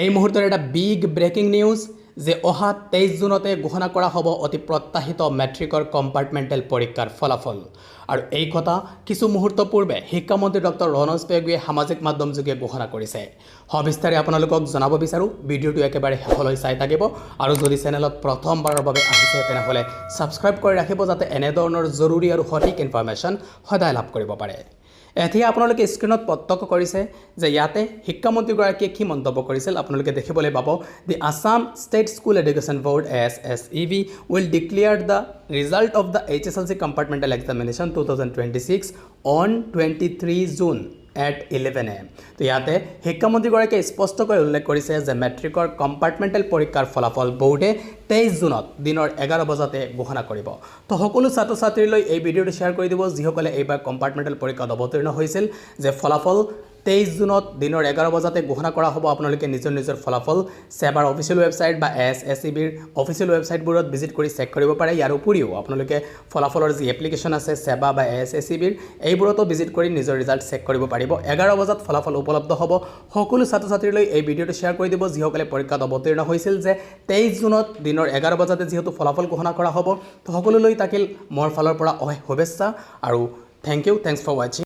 এই মুহূৰ্তৰ এটা বিগ ব্ৰেকিং নিউজ যে অহা 23 জুনতে ঘোষণা কৰা হ'ব অতি প্ৰত্যাশিত মেট্ৰিকৰ কম্পাৰ্টমেণ্টেল পৰীক্ষাৰ ফলাফল আৰু এই কথা কিছু মুহূৰ্ত পূৰ্বে শিক্ষামন্ত্ৰী ডক্টৰ ৰণোজ পেগুৱে সামাজিক মাধ্যম যোগে ঘোষণা কৰিছে সবিস্তাৰে আপোনালোকক জনাব বিচাৰো ভিডিঅ'টো একেবাৰে শেষলৈ চাই থাকিব আৰু যদি চেনেলত প্ৰথমবাৰৰ বাবে আহিছে তেনেহলে সাবস্ক্ৰাইব কৰি ৰাখিব যাতে এনে ধৰণৰ জৰুৰী আৰু সঠিক ইনফৰমেশন সদায় লাভ কৰিব পাৰে এতিয়া আপোনালোকে স্ক্ৰিনত প্ৰত্যক্ষ কৰিছে যে ইয়াতে শিক্ষামন্ত্ৰীগৰাকীয়ে কি মন্তব্য কৰিছিল আপোনালোকে দেখিবলৈ পাব the Assam state school education board SSEB will declare the result of the HSLC compartmental examination 2026 on 23 June at 11 AM তো ইয়াতে শিক্ষামন্ত্ৰীগৰাকীয়ে স্পষ্টকৈ উল্লেখ কৰিছে যে মেট্ৰিকৰ কম্পাৰ্টমেণ্টেল পৰীক্ষাৰ ফলাফল বোৰ্ডে 23 জুনত দিনৰ 11 বজাতে ঘোষণা কৰিব তো সকলো ছাত্ৰ ছাত্ৰীলৈ এই ভিডিঅ'টো শ্বেয়াৰ কৰি দিব যিসকলে এইবাৰ কম্পাৰ্টমেণ্টেল পৰীক্ষাত অৱতীৰ্ণ হৈছিল যে ফলাফল 23 জুনত দিনৰ 11 বজাতে ঘোষণা কৰা হ'ব আপোনালোকে নিজৰ ফলাফল সেবাৰ অফিচিয়েল ৱেবছাইট বা SSEBৰ অফিচিয়েল ৱেবছাইটবোৰত ভিজিট কৰি চেক কৰিব পাৰে ইয়াৰ উপৰিও আপোনালোকে ফলাফলৰ যি এপ্লিকেশ্যন আছে সেবা বা SSEBৰ এইবোৰতো ভিজিট কৰি নিজৰ ৰিজাল্ট চেক কৰিব পাৰিব 11 বজাত ফলাফল উপলব্ধ হ'ব সকলো ছাত্ৰ ছাত্ৰীলৈ এই ভিডিঅ'টো শ্বেয়াৰ কৰি দিব যিসকলে পৰীক্ষাত অৱতীৰ্ণ হৈছিল যে 23 জুনত দিনৰ 11 বজাতে যেহেতু ফলাফল ঘোষণা কৰা হ'ব তো সকলোলৈ তাকিল মোৰ ফালৰ পৰা শুভেচ্ছা আৰু thank you thanks for watching